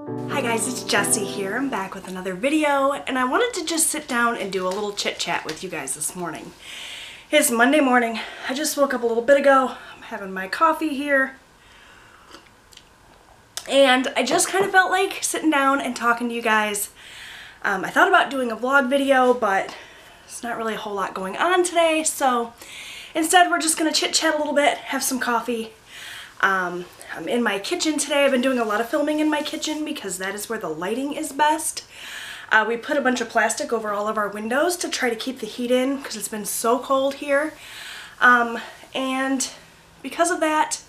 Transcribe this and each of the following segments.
Hi guys, it's Jessie here. I'm back with another video, and I wanted to just sit down and do a little chit chat with you guys this morning. It's Monday morning. I just woke up a little bit ago. I'm having my coffee here. And I just kind of felt like sitting down and talking to you guys. I thought about doing a vlog video, but there's not really a whole lot going on today, so instead we're just gonna chit chat a little bit, have some coffee. I'm in my kitchen today. I've been doing a lot of filming in my kitchen because that is where the lighting is best. We put a bunch of plastic over all of our windows to try to keep the heat in because it's been so cold here. And because of that,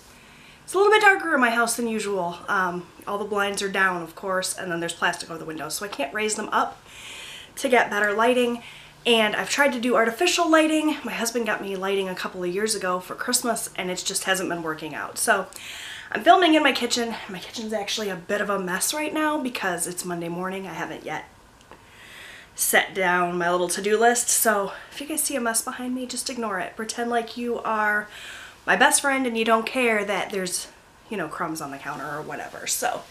it's a little bit darker in my house than usual. All the blinds are down, of course, and then there's plastic over the windows, so I can't raise them up to get better lighting. And I've tried to do artificial lighting. My husband got me lighting a couple of years ago for Christmas, and it just hasn't been working out. So I'm filming in my kitchen. My kitchen's actually a bit of a mess right now because it's Monday morning. I haven't yet set down my little to-do list. So if you guys see a mess behind me, just ignore it. Pretend like you are my best friend and you don't care that there's, you know, crumbs on the counter or whatever. So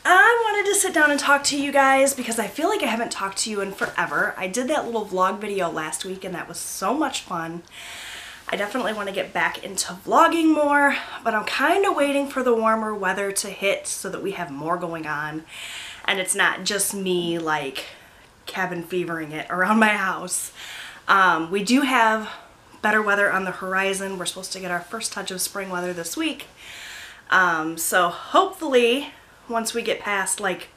I wanted to sit down and talk to you guys because I feel like I haven't talked to you in forever. I did that little vlog video last week and that was so much fun. I definitely want to get back into vlogging more, but I'm kind of waiting for the warmer weather to hit so that we have more going on and it's not just me like cabin fevering it around my house. We do have better weather on the horizon. We're supposed to get our first touch of spring weather this week. So hopefully once we get past like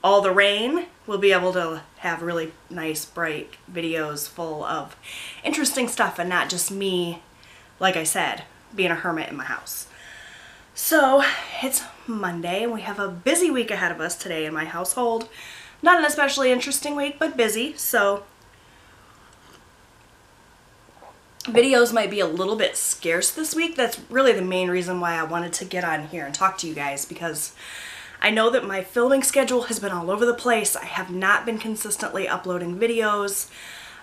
all the rain, we'll be able to have really nice bright videos full of interesting stuff and not just me, like I said, being a hermit in my house. So it's Monday and we have a busy week ahead of us today in my household. Not an especially interesting week, but busy. So videos might be a little bit scarce this week. That's really the main reason why I wanted to get on here and talk to you guys, because I know that my filming schedule has been all over the place. I have not been consistently uploading videos.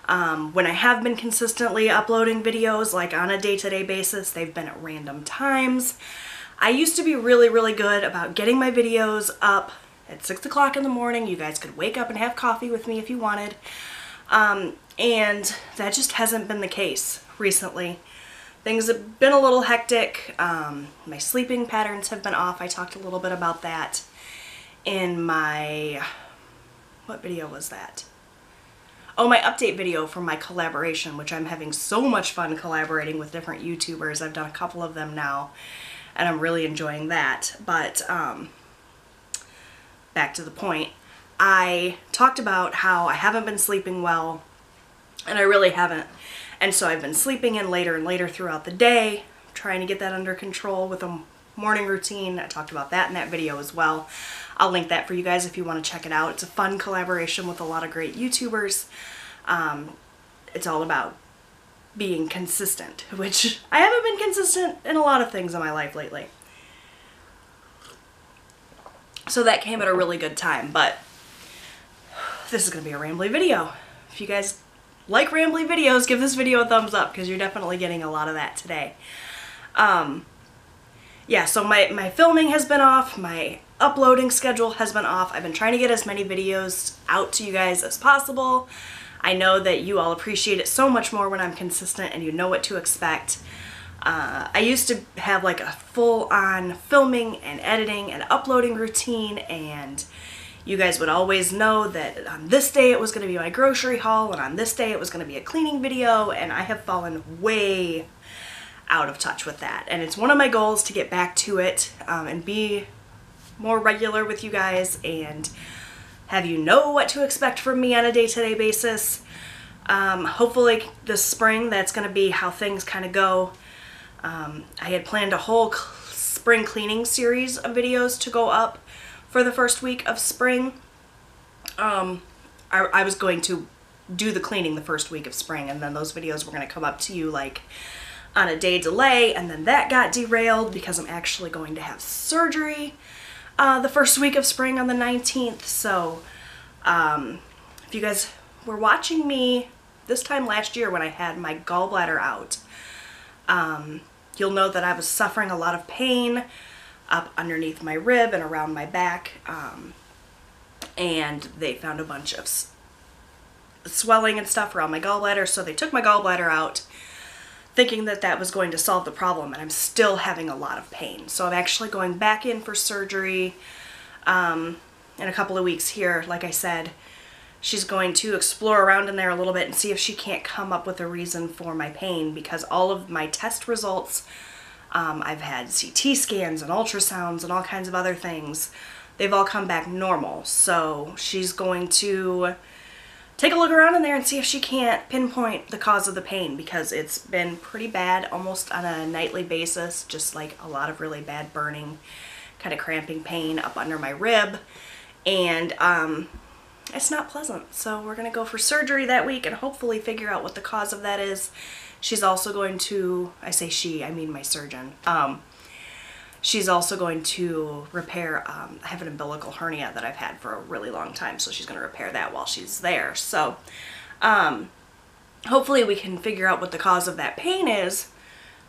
When I have been consistently uploading videos, like on a day-to-day basis, they've been at random times. I used to be really good about getting my videos up at 6 o'clock in the morning. You guys could wake up and have coffee with me if you wanted. And that just hasn't been the case recently. Things have been a little hectic. My sleeping patterns have been off. I talked a little bit about that in my, what video was that? Oh, my update video for my collaboration, which I'm having so much fun collaborating with different YouTubers. I've done a couple of them now, and I'm really enjoying that. But back to the point. I talked about how I haven't been sleeping well, and I really haven't. And so I've been sleeping in later and later throughout the day, trying to get that under control with a morning routine. I talked about that in that video as well. I'll link that for you guys if you want to check it out. It's a fun collaboration with a lot of great YouTubers. It's all about being consistent, which I haven't been consistent in a lot of things in my life lately. So that came at a really good time, but this is going to be a rambly video. If you guys like rambly videos, give this video a thumbs up because you're definitely getting a lot of that today. Yeah, so my filming has been off, my uploading schedule has been off. I've been trying to get as many videos out to you guys as possible. I know that you all appreciate it so much more when I'm consistent and you know what to expect. I used to have like a full-on filming and editing and uploading routine, and you guys would always know that on this day it was going to be my grocery haul and on this day it was going to be a cleaning video, and I have fallen way out of touch with that. And it's one of my goals to get back to it and be more regular with you guys and have you know what to expect from me on a day-to-day basis. Hopefully this spring that's going to be how things kind of go. I had planned a whole spring cleaning series of videos to go up for the first week of spring. I was going to do the cleaning the first week of spring, and then those videos were going to come up to you like on a day delay, and then that got derailed because I'm actually going to have surgery the first week of spring on the 19th. So if you guys were watching me this time last year when I had my gallbladder out, you'll know that I was suffering a lot of pain up underneath my rib and around my back, and they found a bunch of swelling and stuff around my gallbladder, so they took my gallbladder out thinking that that was going to solve the problem, and I'm still having a lot of pain. So I'm actually going back in for surgery in a couple of weeks here. Like I said, she's going to explore around in there a little bit and see if she can't come up with a reason for my pain, because all of my test results, I've had CT scans and ultrasounds and all kinds of other things, they've all come back normal. So she's going to take a look around in there and see if she can't pinpoint the cause of the pain, because it's been pretty bad almost on a nightly basis, just like a lot of really bad burning, kind of cramping pain up under my rib, and it's not pleasant. So we're gonna go for surgery that week and hopefully figure out what the cause of that is. She's also going to, I say she, I mean my surgeon, she's also going to repair, I have an umbilical hernia that I've had for a really long time, so she's going to repair that while she's there. So hopefully we can figure out what the cause of that pain is,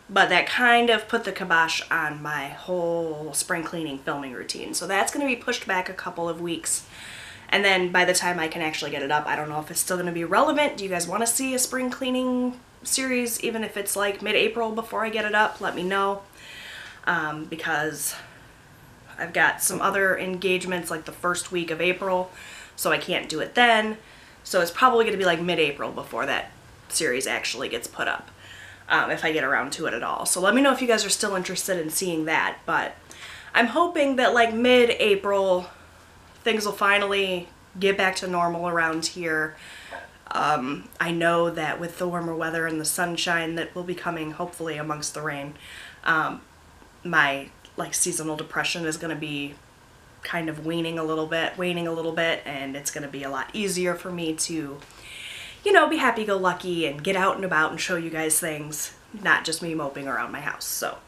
but that kind of put the kibosh on my whole spring cleaning filming routine. So that's going to be pushed back a couple of weeks. And then by the time I can actually get it up, I don't know if it's still going to be relevant. Do you guys want to see a spring cleaning series, even if it's like mid-April before I get it up? Let me know. Because I've got some other engagements like the first week of April, so I can't do it then. So it's probably going to be like mid-April before that series actually gets put up, if I get around to it at all. So let me know if you guys are still interested in seeing that, but I'm hoping that like mid-April things will finally get back to normal around here. I know that with the warmer weather and the sunshine that will be coming, hopefully amongst the rain, my like seasonal depression is going to be kind of waning a little bit, and it's going to be a lot easier for me to, you know, be happy-go-lucky and get out and about and show you guys things, not just me moping around my house. So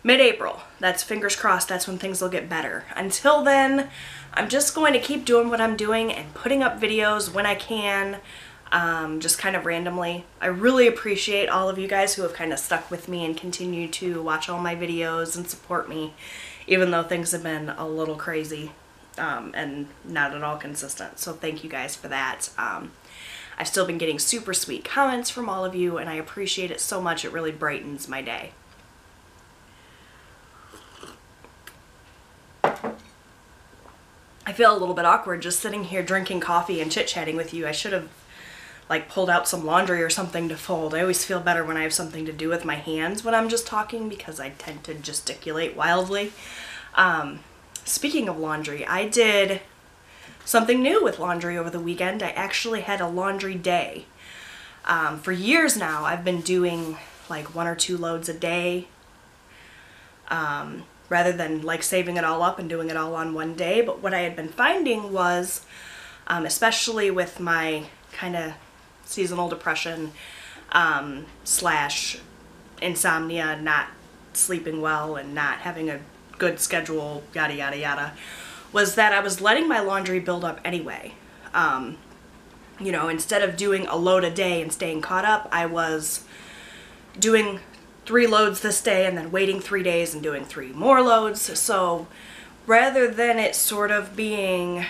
mid-April, that's fingers crossed, that's when things will get better. Until then, I'm just going to keep doing what I'm doing and putting up videos when I can, just kind of randomly. I really appreciate all of you guys who have kind of stuck with me and continue to watch all my videos and support me, even though things have been a little crazy and not at all consistent. So thank you guys for that. I've still been getting super sweet comments from all of you, and I appreciate it so much. It really brightens my day. I feel a little bit awkward just sitting here drinking coffee and chit-chatting with you. I should have like pulled out some laundry or something to fold. I always feel better when I have something to do with my hands when I'm just talking, because I tend to gesticulate wildly. Speaking of laundry, I did something new with laundry over the weekend. I actually had a laundry day. For years now, I've been doing like 1 or 2 loads a day, rather than like saving it all up and doing it all on one day. But what I had been finding was, especially with my kind of seasonal depression slash insomnia, not sleeping well and not having a good schedule, yada yada yada, was that I was letting my laundry build up anyway. You know, instead of doing a load a day and staying caught up, I was doing 3 loads this day and then waiting 3 days and doing 3 more loads. So rather than it sort of being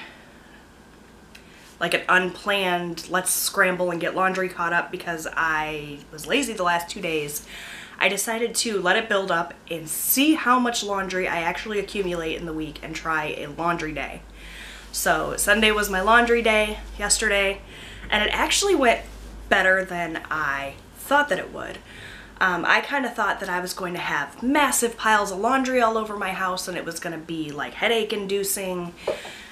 like an unplanned, let's scramble and get laundry caught up because I was lazy the last 2 days, I decided to let it build up and see how much laundry I actually accumulate in the week and try a laundry day. So Sunday was my laundry day yesterday, and it actually went better than I thought that it would. I kind of thought that I was going to have massive piles of laundry all over my house and it was going to be like headache inducing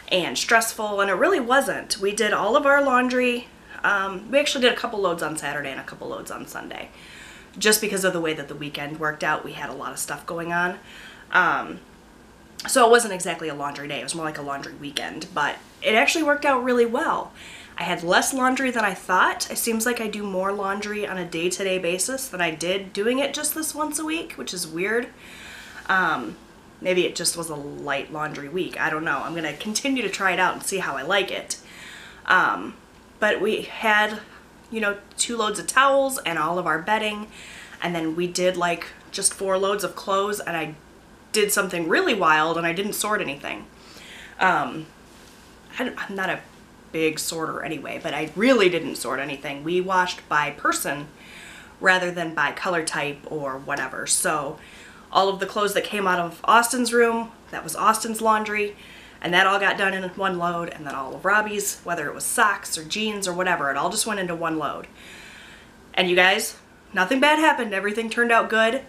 and stressful, and it really wasn't. We did all of our laundry. We actually did a couple loads on Saturday and a couple loads on Sunday. Just because of the way that the weekend worked out, we had a lot of stuff going on. So it wasn't exactly a laundry day, it was more like a laundry weekend, but it actually worked out really well. I had less laundry than I thought. It seems like I do more laundry on a day-to-day basis than I did doing it just this once a week, which is weird. Maybe it just was a light laundry week. I don't know. I'm going to continue to try it out and see how I like it. But we had, you know, 2 loads of towels and all of our bedding. And then we did like just 4 loads of clothes, and I did something really wild and I didn't sort anything. I'm not a big sorter anyway, but I really didn't sort anything. We washed by person rather than by color type or whatever. So all of the clothes that came out of Austin's room, that was Austin's laundry, and that all got done in one load, and then all of Robbie's, whether it was socks or jeans or whatever, it all just went into one load. And you guys, nothing bad happened. Everything turned out good.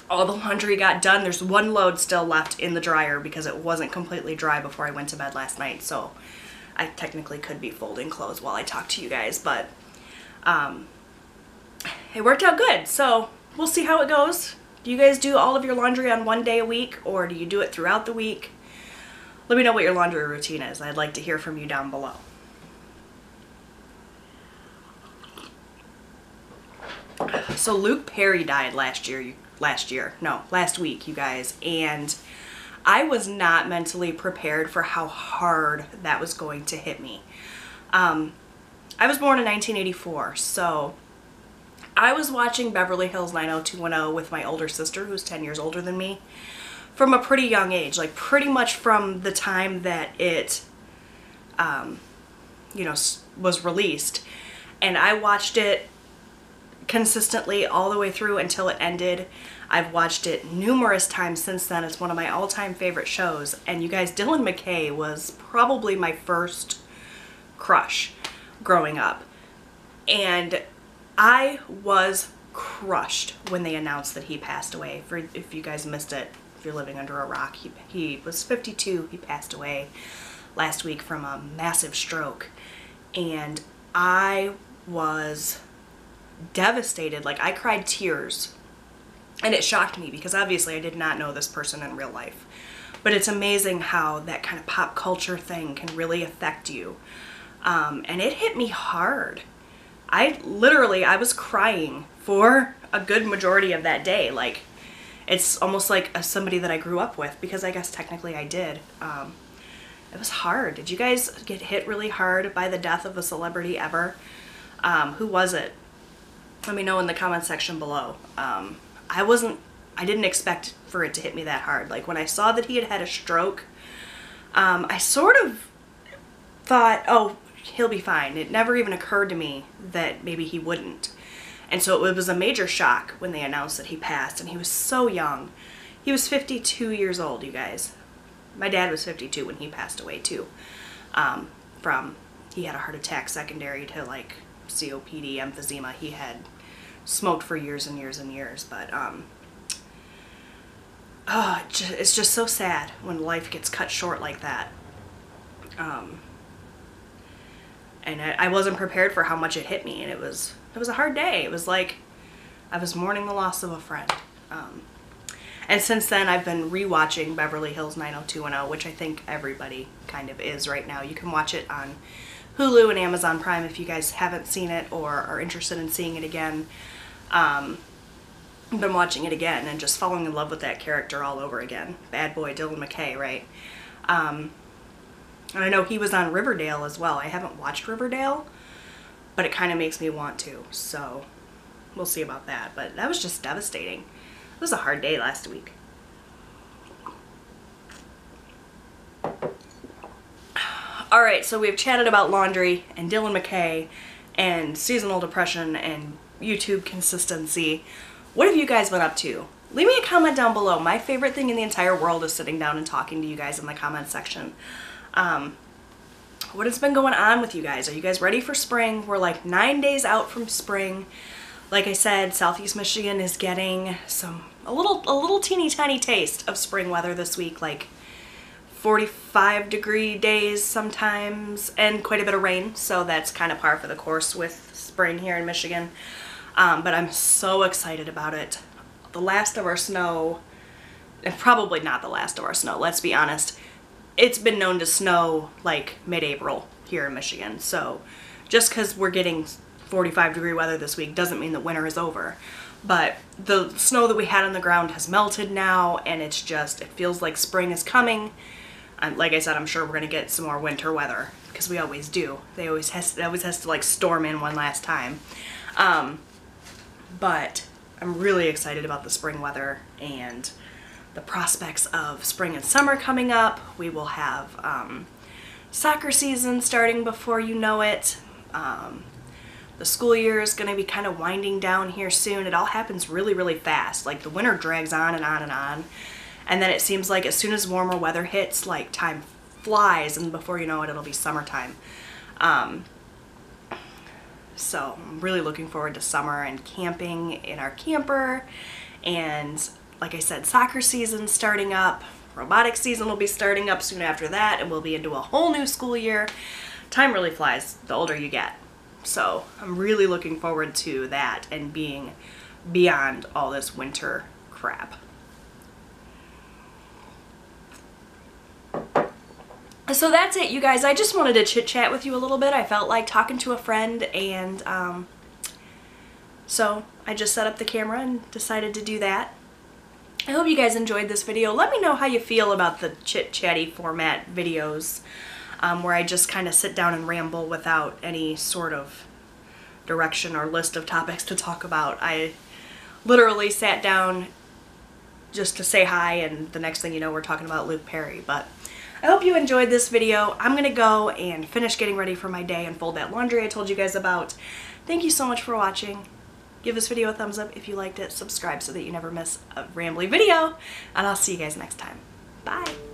All the laundry got done. There's one load still left in the dryer because it wasn't completely dry before I went to bed last night, so I technically could be folding clothes while I talk to you guys, but it worked out good. So we'll see how it goes. Do you guys do all of your laundry on one day a week, or do you do it throughout the week? Let me know what your laundry routine is. I'd like to hear from you down below. So Luke Perry died last week, you guys, and I was not mentally prepared for how hard that was going to hit me. I was born in 1984, so I was watching Beverly Hills 90210 with my older sister, who's 10 years older than me, from a pretty young age, like pretty much from the time that it, you know, was released. And I watched it consistently all the way through until it ended. I've watched it numerous times since then. It's one of my all-time favorite shows. And you guys, Dylan McKay was probably my first crush growing up. And I was crushed when they announced that he passed away. For if you guys missed it, if you're living under a rock, he was 52. He passed away last week from a massive stroke. And I was devastated. Like, I cried tears. And it shocked me because obviously I did not know this person in real life. But it's amazing how that kind of pop culture thing can really affect you. And it hit me hard. I was crying for a good majority of that day. Like, it's almost like somebody that I grew up with, because I guess technically I did. It was hard. Did you guys get hit really hard by the death of a celebrity ever? Who was it? Let me know in the comment section below. I didn't expect for it to hit me that hard. Like, when I saw that he had had a stroke, I sort of thought, oh, he'll be fine. It never even occurred to me that maybe he wouldn't. And so it was a major shock when they announced that he passed, and he was so young. He was 52 years old, you guys. My dad was 52 when he passed away too. He had a heart attack secondary to like COPD, emphysema. He had smoked for years and years and years, but it's just so sad when life gets cut short like that. And I wasn't prepared for how much it hit me, and it was a hard day. It was like I was mourning the loss of a friend. And since then, I've been rewatching Beverly Hills 90210, which I think everybody kind of is right now. You can watch it on Hulu and Amazon Prime if you guys haven't seen it or are interested in seeing it again. I've been watching it again and just falling in love with that character all over again. Bad boy Dylan McKay, right? And I know he was on Riverdale as well. I haven't watched Riverdale, but it kind of makes me want to, so we'll see about that. But that was just devastating. It was a hard day last week. Alright, so we've chatted about laundry and Dylan McKay and seasonal depression and YouTube consistency. What have you guys been up to? Leave me a comment down below. My favorite thing in the entire world is sitting down and talking to you guys in the comment section. What has been going on with you guys? Are you guys ready for spring? We're like 9 days out from spring. Like I said, Southeast Michigan is getting a little teeny tiny taste of spring weather this week, like 45-degree days sometimes, and quite a bit of rain, so that's kind of par for the course with spring here in Michigan. But I'm so excited about it. The last of our snow, and probably not the last of our snow, let's be honest. It's been known to snow like mid-April here in Michigan, so just because we're getting 45-degree weather this week doesn't mean that winter is over. But the snow that we had on the ground has melted now, and it feels like spring is coming. And like I said, I'm sure we're going to get some more winter weather, because we always do. It always has to like storm in one last time. But I'm really excited about the spring weather and the prospects of spring and summer coming up. We will have soccer season starting before you know it. The school year is going to be kind of winding down here soon. It all happens really, really fast. Like the winter drags on and on and on. And then it seems like as soon as warmer weather hits, like time flies, and before you know it, it'll be summertime. So I'm really looking forward to summer and camping in our camper. And like I said, soccer season starting up. Robotics season will be starting up soon after that, and we'll be into a whole new school year. Time really flies the older you get. So I'm really looking forward to that and being beyond all this winter crap. So that's it, you guys. I just wanted to chit chat with you a little bit. I felt like talking to a friend, and so I just set up the camera and decided to do that. I hope you guys enjoyed this video. Let me know how you feel about the chit-chatty format videos, where I just kind of sit down and ramble without any sort of direction or list of topics to talk about. I literally sat down just to say hi, and the next thing you know, we're talking about Luke Perry. But I hope you enjoyed this video. I'm gonna go and finish getting ready for my day and fold that laundry I told you guys about. Thank you so much for watching. Give this video a thumbs up if you liked it. Subscribe so that you never miss a rambly video. And I'll see you guys next time. Bye.